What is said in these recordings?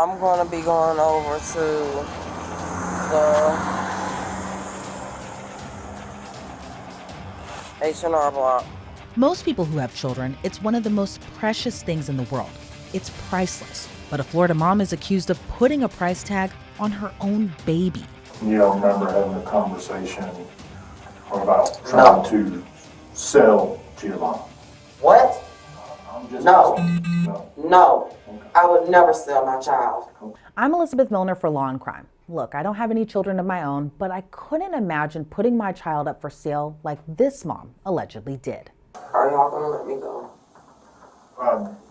I'm going to be going over to the H&R Block. Most people who have children, it's one of the most precious things in the world. It's priceless. But a Florida mom is accused of putting a price tag on her own baby. You don't remember having a conversation about trying to sell Giovanni? What? I'm just No. asking. No. No. I would never sell my child. I'm Elizabeth Milner for Law and Crime. Look, I don't have any children of my own, but I couldn't imagine putting my child up for sale like this mom allegedly did. Are y'all going to let me go?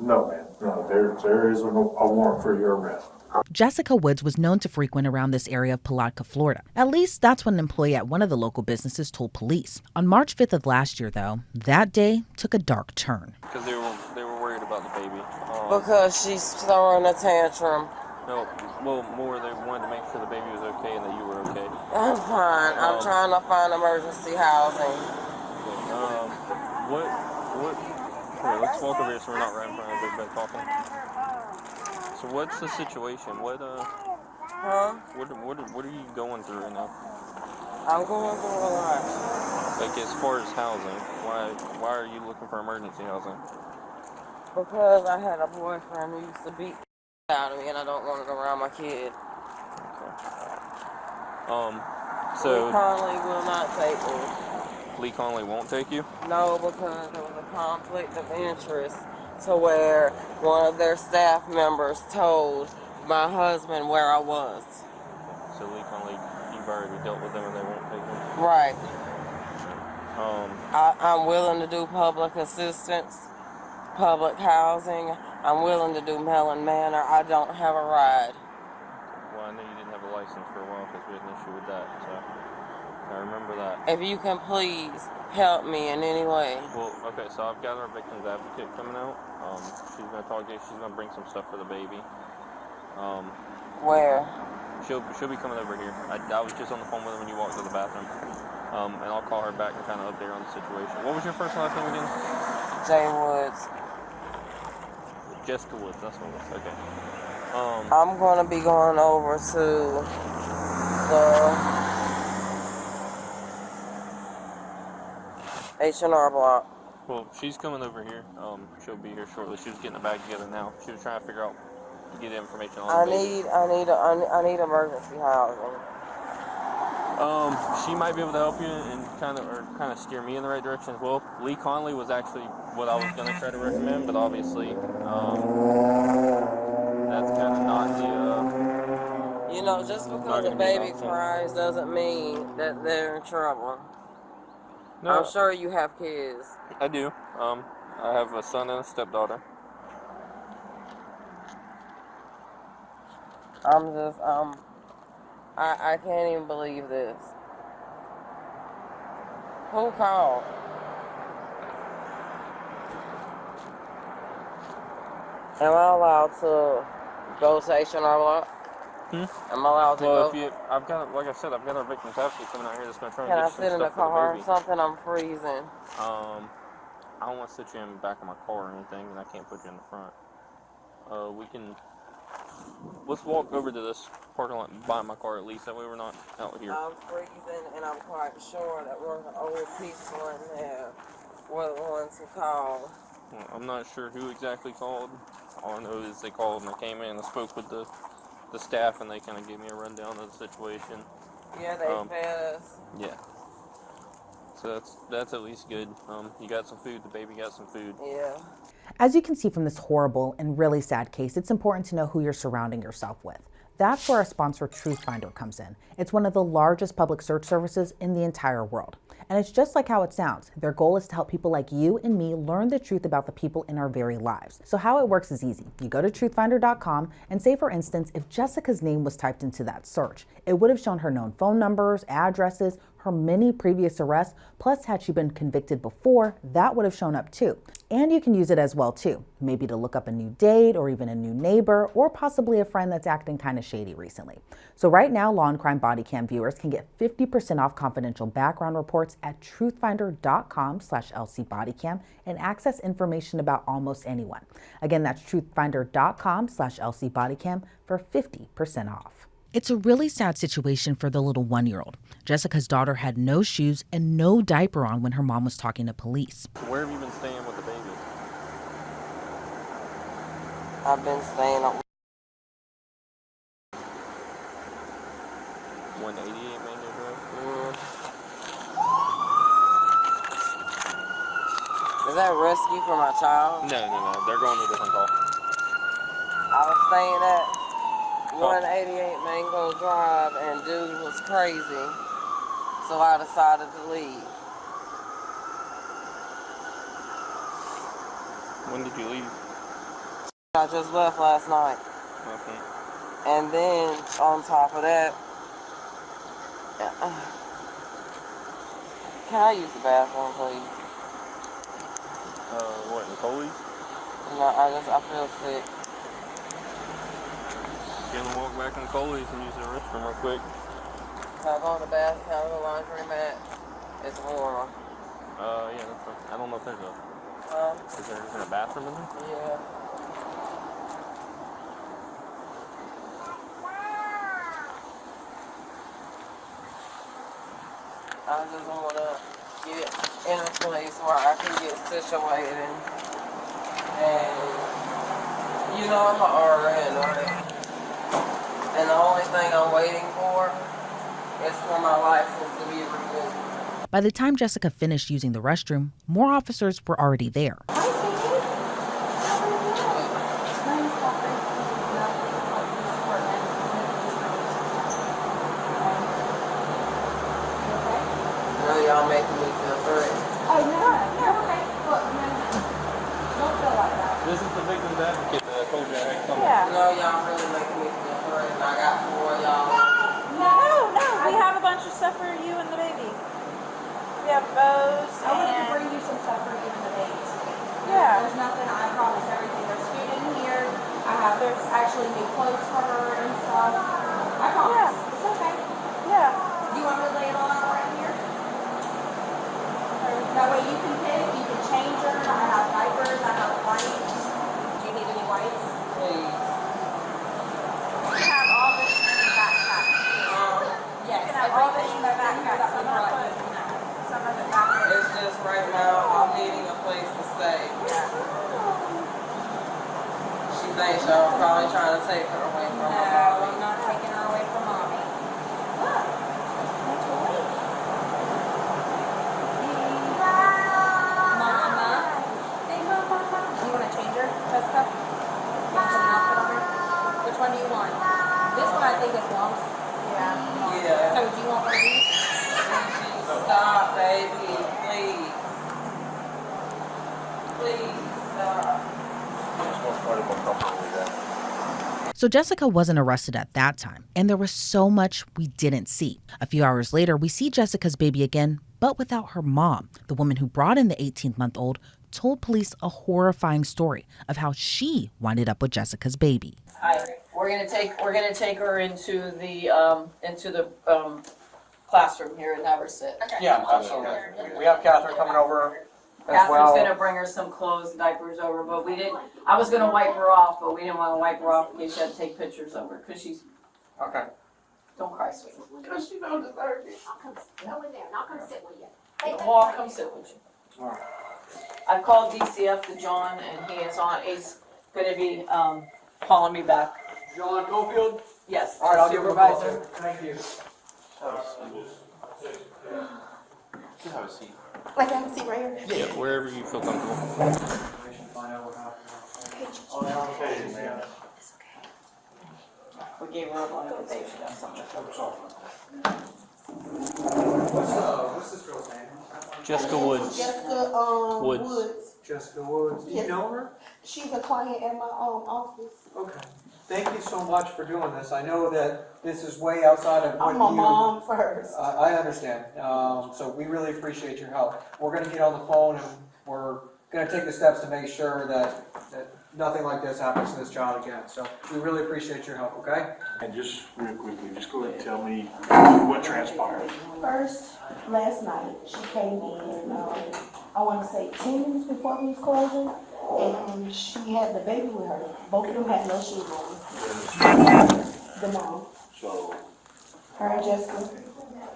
No, man. No, there is a warrant for your arrest. Jessica Woods was known to frequent around this area of Palatka, Florida. At least that's what an employee at one of the local businesses told police. On March 5th of last year, though, that day took a dark turn. Because they were worried about the baby. Because she's throwing a tantrum. No, well, more they wanted to make sure the baby was okay and that you were okay. I'm fine. I'm trying to find emergency housing. Here, let's walk over here so we're not right in front of everybody talking. So what's the situation? What are you going through right now? I'm going through a lot. Like as far as housing, why are you looking for emergency housing? Because I had a boyfriend who used to beat out of me and I don't want it around my kid. Okay. So Lee Conley will not take me. Lee Conley won't take you? No, because there was a conflict of interest to where one of their staff members told my husband where I was. So Lee Conley, you've already dealt with them and they won't take you? Right. I'm willing to do public assistance, public housing. I'm willing to do Mellon Manor. I don't have a ride. Well, I know you didn't have a license for a while because we had an issue with that, so I remember that. If you can please help me in any way. Well, okay, so I've got our victim's advocate coming out. She's going to talk to you. She's going to bring some stuff for the baby. Where? She'll be coming over here. I was just on the phone with her when you walked to the bathroom. And I'll call her back and kind of update her on the situation. What was your first and last name again? Jay Woods. Jessica Woods, that's what it was. Okay. I'm going to be going over to the H&R Block. Well, she's coming over here. She'll be here shortly. She was getting the bag together now. She was trying to figure out, get information on the baby. I need emergency housing. She might be able to help you and kind of steer me in the right direction as well. Lee Conley was actually what I was going to try to recommend, but obviously, that's kind of not the. You know, just because a baby cries doesn't mean that they're in trouble. No, I'm sure you have kids. I do. I have a son and a stepdaughter. I can't even believe this. Who called? Am I allowed to go to H&R Block? Am I allowed to go? Well, I've got, like I said, I've got our victim's advocate coming out here that's going to try Can and I get you sit some in the stuff for car the or baby. something? I'm freezing. I don't want to sit you in the back of my car or anything, and I can't put you in the front. Let's walk over to this parking lot and buy my car at least, that way we're not out here. I'm freezing, and I'm quite sure that one of the old people in there were the ones who called. Well, I'm not sure who exactly called. All I know is they called and I came in and spoke with the staff, and they kind of gave me a rundown of the situation. Yeah, they fed us. Yeah. So that's at least good. You got some food. The baby got some food. Yeah. As you can see from this horrible and really sad case, it's important to know who you're surrounding yourself with. That's where our sponsor Truth Finder comes in. It's one of the largest public search services in the entire world. And it's just like how it sounds. Their goal is to help people like you and me learn the truth about the people in our very lives. So how it works is easy. You go to truthfinder.com and say, for instance, if Jessica's name was typed into that search, it would have shown her known phone numbers, addresses, her many previous arrests, plus had she been convicted before, that would have shown up too. And you can use it as well too, maybe to look up a new date or even a new neighbor or possibly a friend that's acting kind of shady recently. So right now, Law and Crime Body Cam viewers can get 50% off confidential background reports at truthfinder.com/LCBodyCam and access information about almost anyone. Again, that's truthfinder.com/LCBodyCam for 50% off. It's a really sad situation for the little 1-year-old. Jessica's daughter had no shoes and no diaper on when her mom was talking to police. Where have you been staying with the baby? I've been staying up. 188 Main Road. Is that rescue for my child? No. They're going to a different call. I was staying at 188 Mango Drive and dude was crazy. So I decided to leave. When did you leave? I just left last night. Okay. And then on top of that, can I use the bathroom, please? What, in Coley's? No, I feel sick. Get them walk back in Coley's and use the restroom real quick. Can I go to the bathroom? Can I go to the laundry mat? It's warm. Yeah, that's fine. I don't know if there's a... Is there a bathroom in there? Yeah. I just want to get in a place where I can get situated. And, you know, I'm an RN, right? And the only thing I'm waiting for is for my license to be renewed. By the time Jessica finished using the restroom, more officers were already there. Really, y'all making me feel threatened. Oh, no, okay. Look, no, don't feel like that. This is the victim's advocate that I told you I had coming. Yeah. You know, y'all really making me feel threatened. I got 4 of y'all. No, we have a bunch of stuff for you and the baby. We have bows I wanted to and... bring you some stuff for you and the babies. Yeah. There's nothing, I promise, everything. There's food in here. There's actually new clothes for her and stuff. I promise. Yeah. It's okay. Yeah. Do you want me to lay it all out right here? That way you can pick, you can change her. I have diapers, I have wipes. Do you need any wipes? Please. We have all this in the backpack. Yes, can have all this everything in the that's in here backpack. that we brought you. Some of it back there. It's just right now I'm needing a place to stay. She thinks y'all probably trying to take her away from her No, I'm mommy. not taking her away from mommy. Look, that's right. Mama. Say mama. Do you want to change her, Jessica? You want some outfit on her? Which one do you want? This one I think is long. Yeah. So do you want one of these? Stop, baby. Please. Please stop. So Jessica wasn't arrested at that time, and there was so much we didn't see. A few hours later, we see Jessica's baby again, but without her mom. The woman who brought in the 18-month-old told police a horrifying story of how she winded up with Jessica's baby. Hi, we're gonna take her into the classroom here and have her sit. Yeah, absolutely. We have Catherine coming over as Catherine's well. gonna bring her some clothes and diapers over, but I was gonna wipe her off, but we didn't wanna wipe her off in case she had to take pictures of her, cause she's, Okay. don't cry, sweetie. Cause she don't deserve it. Go in there, and I'll come sit with you. Well, I'll come sit with you. Alright. I've called DCF to John and he's gonna be, calling me back. John Cofield? Yes, Alright, I'll give him a call. supervisor. Thank you. You have a seat. Like I can see right here. Yeah, wherever you feel comfortable. Find out what happened. We gave her a lot of information or something. What's this girl's name? Jessica Woods. Jessica Woods. Woods. Jessica Woods. Do you Yes. know her? She's a client at my office. Okay. Thank you so much for doing this. I know that this is way outside of what I'm a you... mom first. I understand. So we really appreciate your help. We're gonna get on the phone and we're gonna take the steps to make sure that nothing like this happens to this child again. So we really appreciate your help, okay? And just real quickly, just go ahead and tell me what transpired. First, last night, she came in, I want to say 10 minutes before we was closing, and she had the baby with her. Both of them had no shoes on. The mom. So, Her and Jessica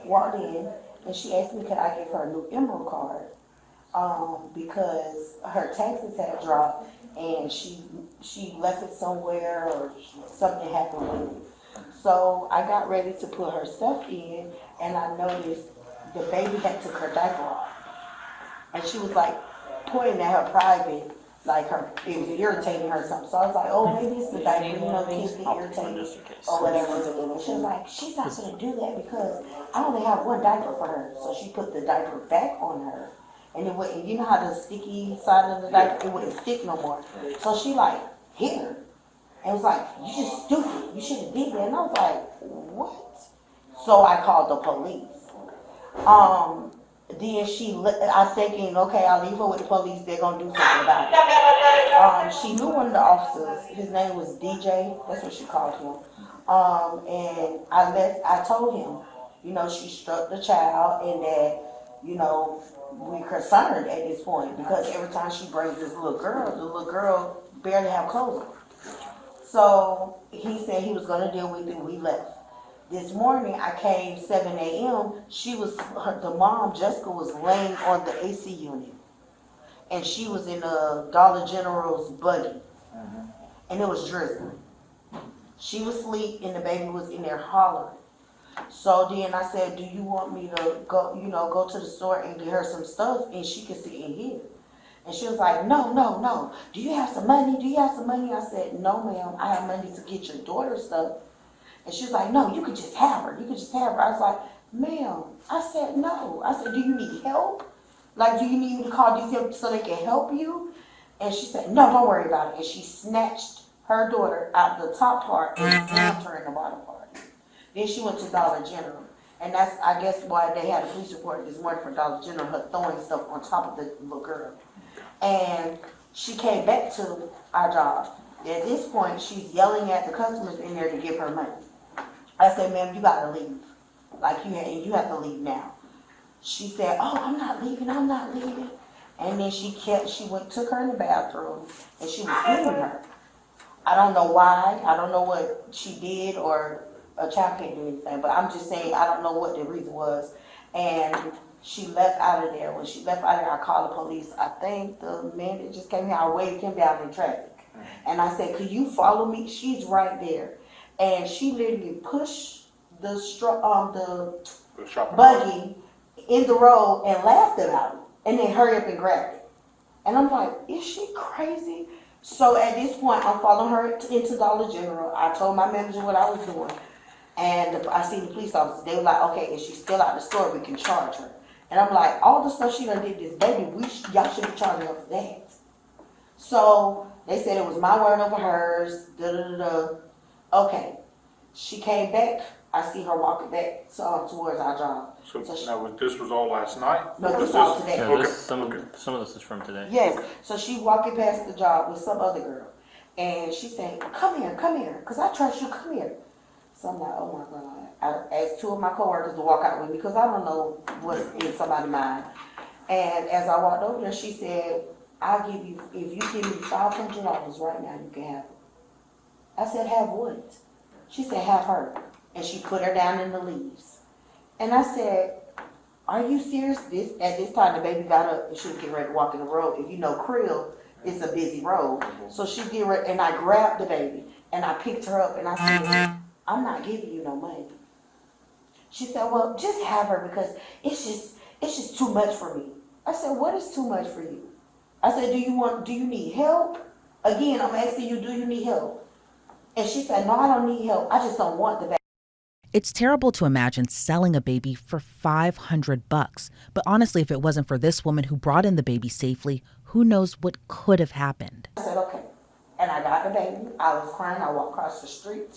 walked in, and she asked me could I give her a new Emerald card, because her taxes had dropped, and she left it somewhere or something happened with it. So I got ready to put her stuff in, and I noticed the baby had took her diaper off, and she was like pointing at her private, like it was irritating her or something. So I was like, oh, maybe it's the diaper, kids get irritated or whatever. She was like, she's not gonna do that because I only have one diaper for her. So she put the diaper back on her, and it wouldn't. You know how the sticky side of the diaper, it wouldn't stick no more. So she like hit her. And was like, you just stupid. You should have did that. And I was like, what? So I called the police. Then I'm thinking, okay, I'll leave her with the police. They're going to do something about it. She knew one of the officers. His name was DJ. That's what she called him. And I told him, she struck the child and that, we're concerned at this point because every time she brings this little girl, the little girl barely have clothes on. So he said he was going to deal with it. We left. This morning I came 7 a.m. The mom, Jessica, was laying on the AC unit. And she was in a Dollar General's buggy. And it was drizzling. She was asleep and the baby was in there hollering. So then I said, do you want me to go to the store and get her some stuff and she can sit in here? And she was like, no. Do you have some money? I said, no, ma'am. I have money to get your daughter stuff. And she was like, no, you could just have her. I was like, ma'am. I said, no. I said, do you need help? Like, do you need me to call these people so they can help you? And she said, no, don't worry about it. And she snatched her daughter out the top part and slammed her in the bottom part. Then she went to Dollar General. And that's, I guess, why they had a police report this morning for Dollar General, her throwing stuff on top of the little girl. And she came back to our job. At this point, she's yelling at the customers in there to give her money. I said, ma'am, you gotta leave. Like, you have to leave now. She said, oh, I'm not leaving. And then took her in the bathroom, and she was hitting her. I don't know why. I don't know what she did, or a child can't do anything, but I'm just saying, I don't know what the reason was. And she left out of there. When she left out of there, I called the police. I think the man that just came here, I waved him down in traffic. And I said, could you follow me? She's right there. And she literally pushed the buggy in the road and laughed about it. And then hurry up and grabbed it. And I'm like, is she crazy? So at this point, I'm following her into Dollar General. I told my manager what I was doing. And I see the police officer. They were like, okay, if she's still out the store, we can charge her. And I'm like, all the stuff she done did this baby, y'all should be charging her for that. So they said it was my word over hers. Okay. She came back. I see her walking back towards our job. So now this was all last night? No, this was all today. Yeah, Okay. some of this is from today. Yes. So she walking past the job with some other girl. And she said, come here. Because I trust you. Come here. So I'm like, oh my God. I asked two of my coworkers to walk out with me because I don't know what's in somebody's mind. And as I walked over there, she said, if you give me $500 right now, you can have it. I said, have what? She said, have her. And she put her down in the leaves. And I said, are you serious? At this time, the baby got up and she was getting ready to walk in the road. If you know Krill, it's a busy road. So she's getting ready, and I grabbed the baby and I picked her up and I said, I'm not giving you no money. She said, well, just have her because it's just too much for me. I said, what is too much for you? I said, do you need help? Again, I'm asking you, do you need help? And she said, no, I don't need help. I just don't want the baby. It's terrible to imagine selling a baby for $500. But honestly, if it wasn't for this woman who brought in the baby safely, who knows what could have happened. I said, okay. And I got the baby. I was crying. I walked across the street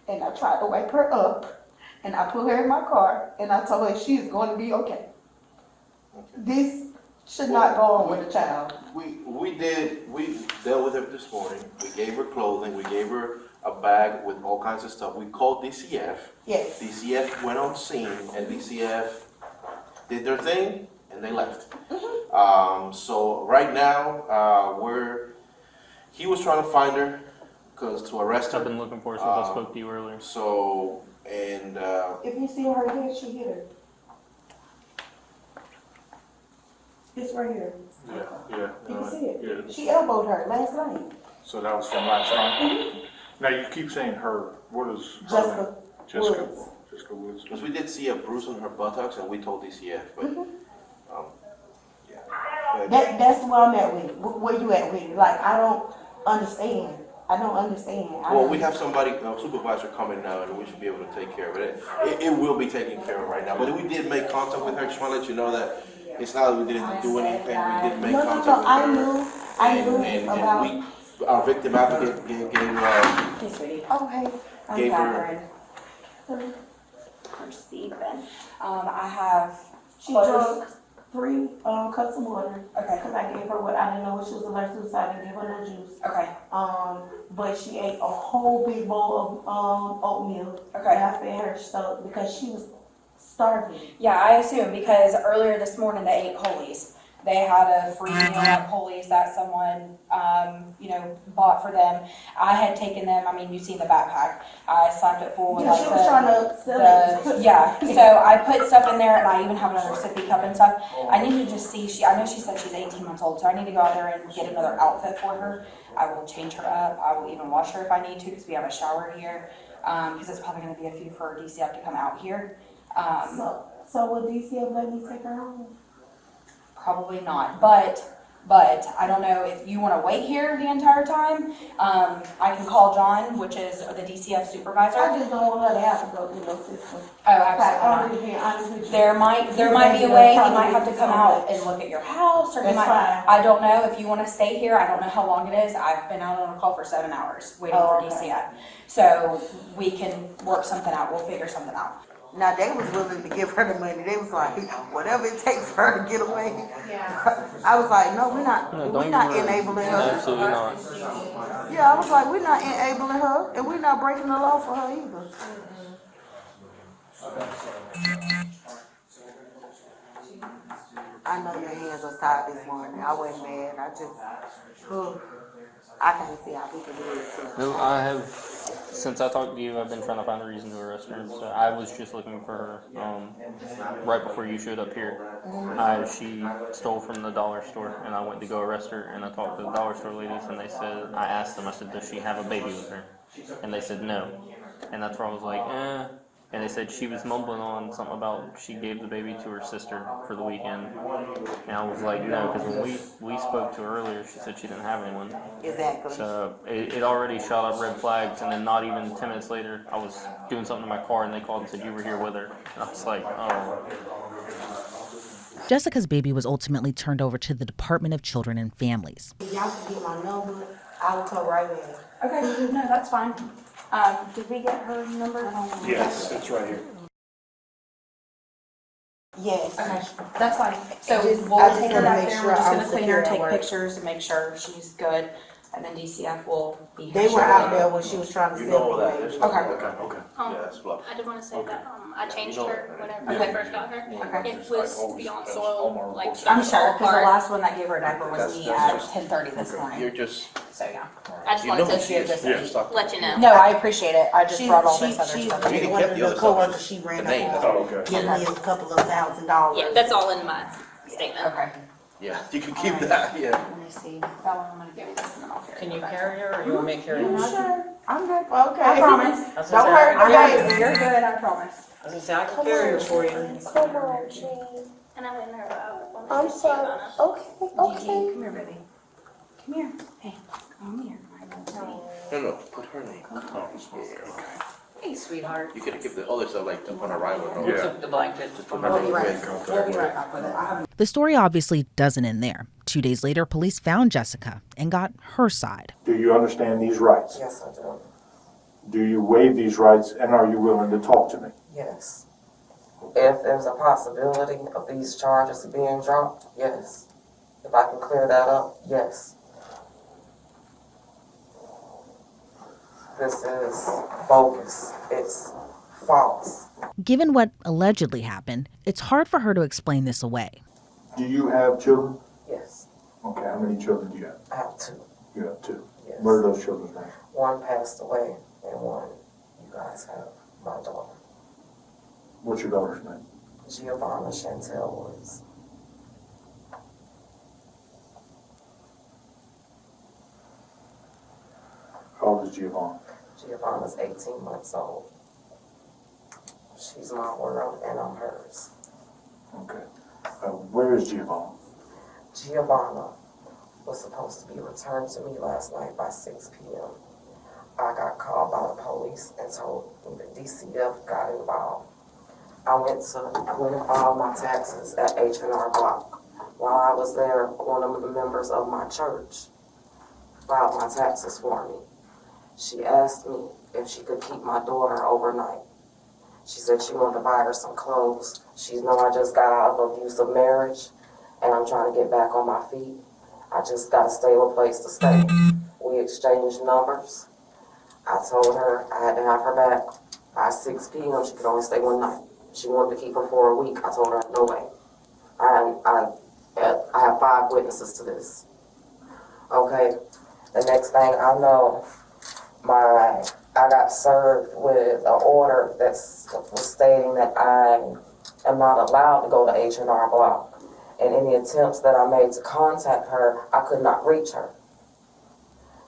and I tried to wake her up. And I put her in my car and I told her she's going to be okay. This should not go on with a child. We dealt with her this morning. We gave her clothing. We gave her a bag with all kinds of stuff. We called DCF. Yes. DCF went on scene, and DCF did their thing, and they left. So right now, he was trying to find her, to arrest her. I've been looking for her since I spoke to you earlier. So, and If you see her here, she hit her. It's right here. Yeah. You can see it. Yeah. She elbowed her last night. So that was from last night? Now, you keep saying her, what is? her Jessica name? Jessica. Woods. Jessica Woods. because we did see a bruise on her buttocks, and we told DCF, but yeah. But- That's where I'm at with it. Where you at with it? Like, I don't understand. Well, we have somebody, a supervisor coming now, and we should be able to take care of it. It will be taken care of right now, but we did make contact with her. Just want to let you know that it's not that we didn't do anything. We did make contact with her. I knew And about. our victim advocate gave Hey, sweetie. Oh, hey. I'm Gave her- Catherine. Receiving. I have She clothes. drank 3 cups of water. Okay. Because I gave her what I didn't know what she was allergic to, so I didn't give her no juice. Okay. But she ate a whole big bowl of oatmeal. Okay. And I fed her so because she was starving. Yeah, I assume because earlier this morning they ate Coley's. They had a free meal at Coley's that someone, bought for them. I had taken them. I mean, you've seen the backpack. I slapped it full with Yeah, she was trying to sell it. yeah. So I put stuff in there, and I even have another sippy cup and stuff. I need to just see. I know she said she's 18 months old, so I need to go out there and get another outfit for her. I will change her up. I will even wash her if I need to, because we have a shower here. Because it's probably going to be a few for DCF to come out here. So will DCF let me take her home? Probably not, but I don't know if you want to wait here the entire time. I can call John, which is the DCF supervisor. I just don't want her to have to go through no system. Oh, absolutely not. There might be a way he might have to come out and look at your house, or he That's might. fine. I don't know if you want to stay here. I don't know how long it is. I've been out on a call for 7 hours waiting for DCF, so we can work something out. We'll figure something out. Now, they was willing to give her the money. They was like, whatever it takes for her to get away. Yeah. I was like, no, we're not enabling her. Absolutely not. Yeah, I was like, we're not enabling her, and we're not breaking the law for her either. I know your hands are tied this morning. I wasn't mad. I can't see how people do it. No, I have, since I talked to you, I've been trying to find a reason to arrest her. So I was just looking for her right before you showed up here. She stole from the dollar store, and I went to go arrest her, and I talked to the dollar store ladies, and they said, I asked them, I said, does she have a baby with her? And they said no. And that's where I was like, And they said she was mumbling on something about she gave the baby to her sister for the weekend. And I was like, no, because when we spoke to her earlier, she said she didn't have anyone. Exactly. So it already shot up red flags, and then not even 10 minutes later, I was doing something in my car, and they called and said you were here with her. And I was like, oh. Jessica's baby was ultimately turned over to the Department of Children and Families. Y'all can get my number. I will come right in. Okay, no, that's fine. Did we get her number? Yes, it's right here. Yes. Okay, that's fine. So I just we'll take her wanna back make there, sure we're just I'm gonna clean her, secure at take work. pictures and make sure she's good, and then DCF will be here. They were shortly. out there when she was trying to You sell know all me that. baby. Okay. Okay. Yeah, that's fluff. I did want to say that I changed her whenever Okay. I first got her. Okay. It was beyond soil, like I'm started to sure, fall because the apart. last one that gave her a diaper was me at That's- 10:30 this You're morning. just, So yeah. I just you wanted know to she is. just- Just talk. let you know. No, I appreciate it. I just brought all this other She's stuff. You didn't one kept of the the other coworkers stuff. she ran The up name, that's on. Oh, okay. Give me a couple of $1,000. Yeah, that's all in my statement. Okay. Yeah, you can keep that, yeah. Let me see. That one I'm gonna give you this and then I'll carry Can it. you carry her, or you want me to carry her? Sure. I'm good. Okay. I promise. I was Don't gonna say, hurt I me. You're good, I promise. was gonna say, I can carry her for you. Come on, Gene. And I went in her out. I'm sorry. Okay. Gigi, come here, baby. Come here. Hey, come here. No, put her name. Hey, sweetheart. You could give the other stuff like upon arrival. No? Who took the blanket? Just put We'll her be name right, with. we'll be right back with it. The story obviously doesn't end there. 2 days later, police found Jessica and got her side. Do you understand these rights? Yes, I do. Do you waive these rights, and are you willing to talk to me? Yes. If there's a possibility of these charges being dropped, yes. If I can clear that up, yes. This is bogus. It's false. Given what allegedly happened, it's hard for her to explain this away. Do you have children? Yes, Okay, how many children do you have? I have two. You have two. Yes. What are those children's names? One passed away, and one you guys have. My daughter, What's your daughter's name? Giovanna Chantel Woods. How old is Giovanna? Giovanna's 18 months old. She's my world, and I'm hers. Okay. Where is Giovanna? Giovanna was supposed to be returned to me last night by 6 p.m. I got called by the police and told me the DCF got involved. I went and filed my taxes at H&R Block. While I was there, one of the members of my church filed my taxes for me. She asked me if she could keep my daughter overnight. She said she wanted to buy her some clothes. She know I just got out of abusive marriage and I'm trying to get back on my feet. I just got a stable place to stay. We exchanged numbers. I told her I had to have her back by 6 p.m. She could only stay one night. She wanted to keep her for a week. I told her, no way. I have 5 witnesses to this. Okay, the next thing I know, I got served with an order that was stating that I am not allowed to go to H&R Block. And any attempts that I made to contact her, I could not reach her.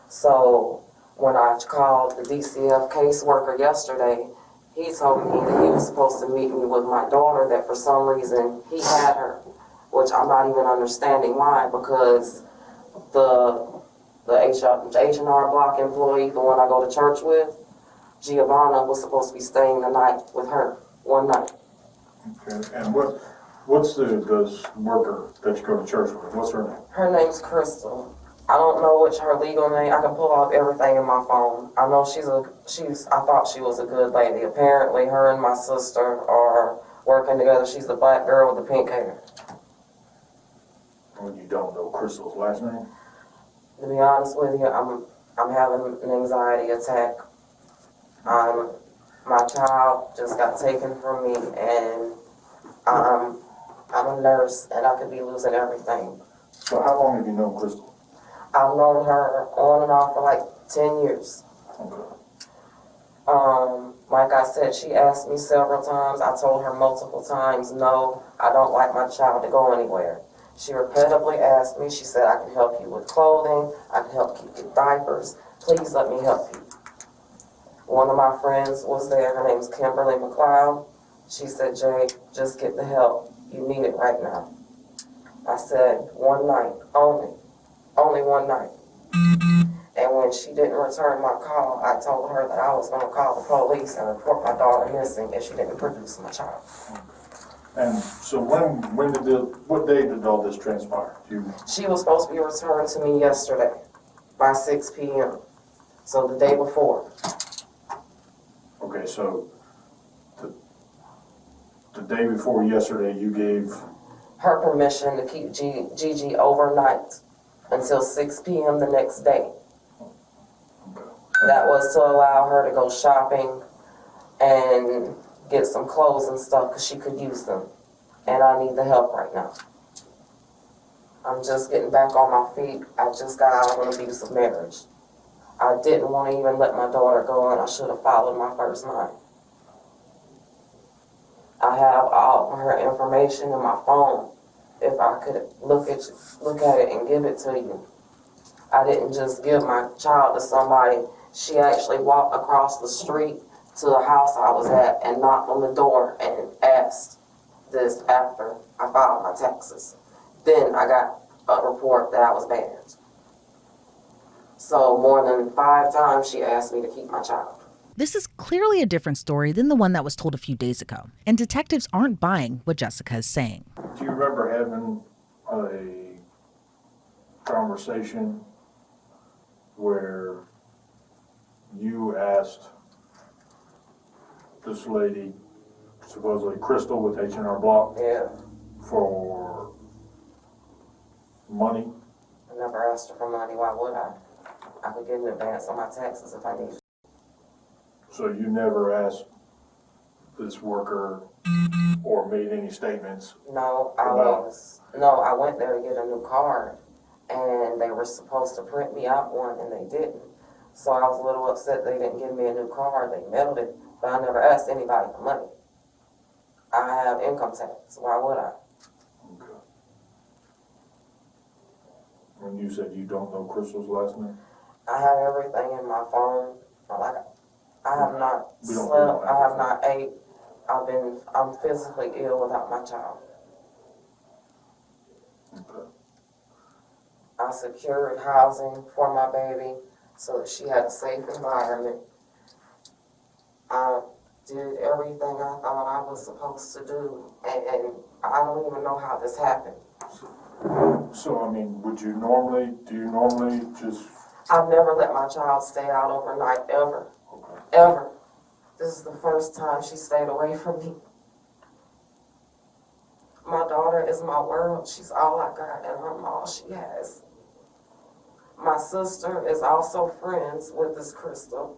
So when I called the DCF caseworker yesterday, he told me that he was supposed to meet me with my daughter, that for some reason he had her, which I'm not even understanding why, because the H&R Block employee, the one I go to church with, Giovanna was supposed to be staying the night with her, one night. Okay. And what's the worker that you go to church with? What's her name? Her name's Crystal. I don't know which her legal name. I can pull off everything in my phone. I know I thought she was a good lady. Apparently, her and my sister are working together. She's the black girl with the pink hair. Well, you don't know Crystal's last name? To be honest with you, I'm having an anxiety attack. My child just got taken from me, and I'm a nurse, and I could be losing everything. So how long have you known Crystal? I've known her on and off for like 10 years. Okay. Like I said, she asked me several times. I told her multiple times, no, I don't like my child to go anywhere. She repeatedly asked me, she said, I can help you with clothing, I can help you get diapers, please let me help you. One of my friends was there, her name's Kimberly McLeod. She said, Jay, just get the help, you need it right now. I said, one night, only one night. And when she didn't return my call, I told her that I was going to call the police and report my daughter missing if she didn't produce my child. And so what day did all this transpire? She was supposed to be returned to me yesterday by 6 p.m. So the day before. Okay, so the day before yesterday, you gave her permission to keep Gigi overnight until 6 p.m. the next day. That was to allow her to go shopping and get some clothes and stuff because she could use them. And I need the help right now. I'm just getting back on my feet. I just got out of an abusive marriage. I didn't want to even let my daughter go, and I should have followed my first mind. I have all of her information in my phone. If I could look at it and give it to you. I didn't just give my child to somebody. She actually walked across the street to the house I was at and knocked on the door and asked this after I filed my taxes. Then I got a report that I was banned. So more than 5 times she asked me to keep my child. This is clearly a different story than the one that was told a few days ago, and detectives aren't buying what Jessica is saying. Do you remember having a conversation where you asked this lady, supposedly Crystal with H&R Block, Yeah. for money? I never asked her for money. Why would I? I could get an advance on my taxes if I needed. So you never asked this worker or made any statements? No, I went there to get a new card, and they were supposed to print me out one, and they didn't. So I was a little upset they didn't give me a new card. They mailed it, but I never asked anybody for money. I have income tax. Why would I? Okay. When you said you don't know Crystal's last name? I have everything in my phone. Like, I have not We don't slept. have I have not ate. I'm physically ill without my child. Okay. I secured housing for my baby so that she had a safe environment. I did everything I thought I was supposed to do, and I don't even know how this happened. So, I mean, do you normally just, I've never let my child stay out overnight, ever, okay. ever. This is the first time she stayed away from me. My daughter is my world. She's all I got, and I'm all she has. My sister is also friends with this Crystal,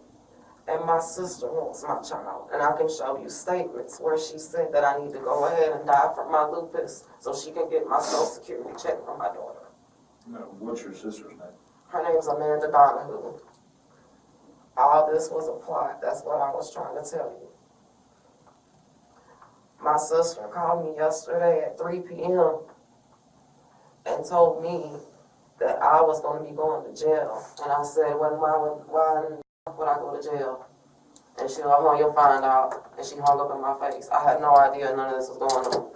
and my sister wants my child. And I can show you statements where she said that I need to go ahead and die from my lupus so she can get my Social Security check from my daughter. No, what's your sister's name? Her name's Amanda Donahue. All this was a plot. That's what I was trying to tell you. My sister called me yesterday at 3 p.m. and told me that I was going to be going to jail. And I said, well, why would I go to jail? And she was like, you'll find out. And she hung up in my face. I had no idea none of this was going on.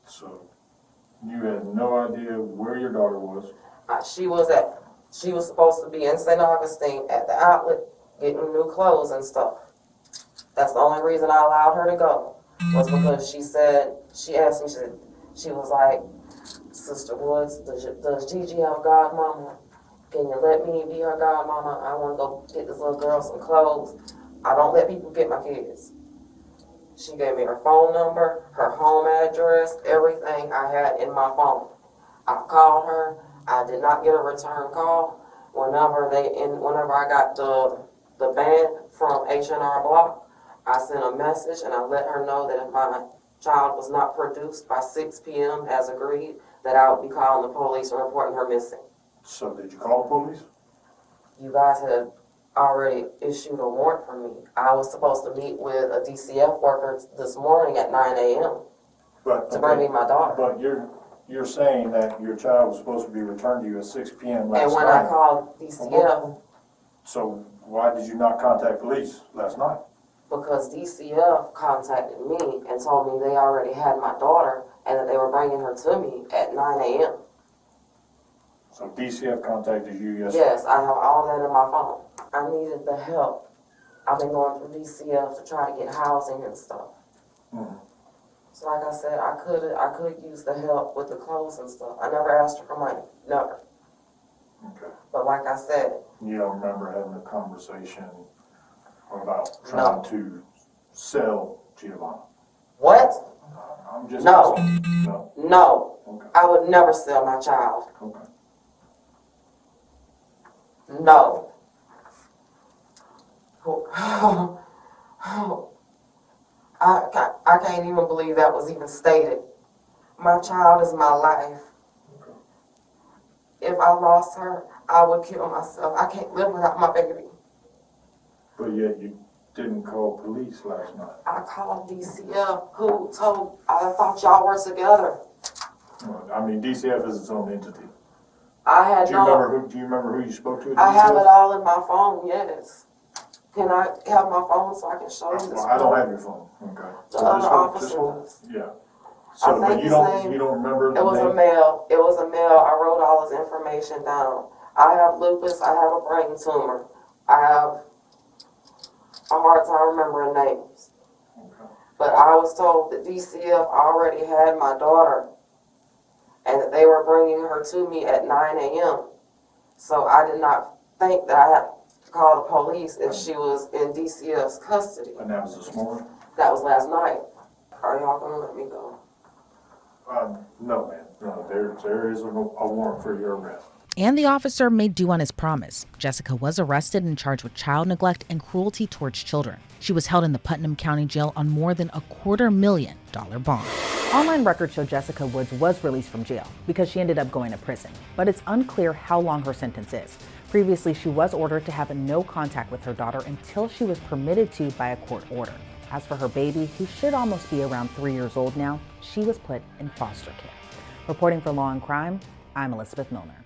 So, you had no idea where your daughter was? She was supposed to be in St. Augustine at the outlet getting new clothes and stuff. That's the only reason I allowed her to go, was because she asked me, she was like, Sister Woods, does Gigi have a godmama? Can you let me be her godmama? I want to go get this little girl some clothes. I don't let people get my kids. She gave me her phone number, her home address, everything I had in my phone. I called her. I did not get a return call. Whenever I got the ban from H&R Block, I sent a message and I let her know that if my child was not produced by 6 p.m. as agreed, that I would be calling the police and reporting her missing. So did you call the police? You guys had already issued a warrant for me. I was supposed to meet with a DCF worker this morning at 9 a.m. to bring me my daughter. But you're saying that your child was supposed to be returned to you at 6 p.m. last night. And when I called DCF... So why did you not contact police last night? Because DCF contacted me and told me they already had my daughter and that they were bringing her to me at 9 a.m. So DCF contacted you yesterday? Yes, I have all that in my phone. I needed the help. I've been going through DCF to try to get housing and stuff. Mm-hmm. So like I said, I could use the help with the clothes and stuff. I never asked her for money, never. Okay. But like I said, You don't remember having a conversation about trying to sell Giovanna? what? I'm just No. asking. No. No, Okay. I would never sell my child. Okay. No. I can't even believe that was even stated. My child is my life. Okay. If I lost her, I would kill myself. I can't live without my baby. But yet you didn't call police last night. I called DCF, who told, I thought y'all were together. Well, I mean, DCF is its own entity. I had Do you remember who you spoke to at I have DCF? it all in my phone, yes. Can I have my phone so I can show you this? Well, I don't have your phone. Okay. The So other just hold- officer just hold- does. Yeah. So, I but think you his don't name- remember the It was a name? male. It was a male. I wrote all his information down. I have lupus. I have a brain tumor. I have a hard time remembering names. Okay. But I was told that DCF already had my daughter and that they were bringing her to me at 9 a.m. So I did not think that I had to call the police if she was in DCF's custody. And that was this morning? That was last night. Are y'all gonna let me go? No, man. there is a warrant for your arrest. And the officer made due on his promise. Jessica was arrested and charged with child neglect and cruelty towards children. She was held in the Putnam County Jail on more than a $250,000 bond. Online records show Jessica Woods was released from jail because she ended up going to prison, but it's unclear how long her sentence is. Previously, she was ordered to have no contact with her daughter until she was permitted to by a court order. As for her baby, who should almost be around 3 years old now, she was put in foster care. Reporting for Law and Crime, I'm Elizabeth Milner.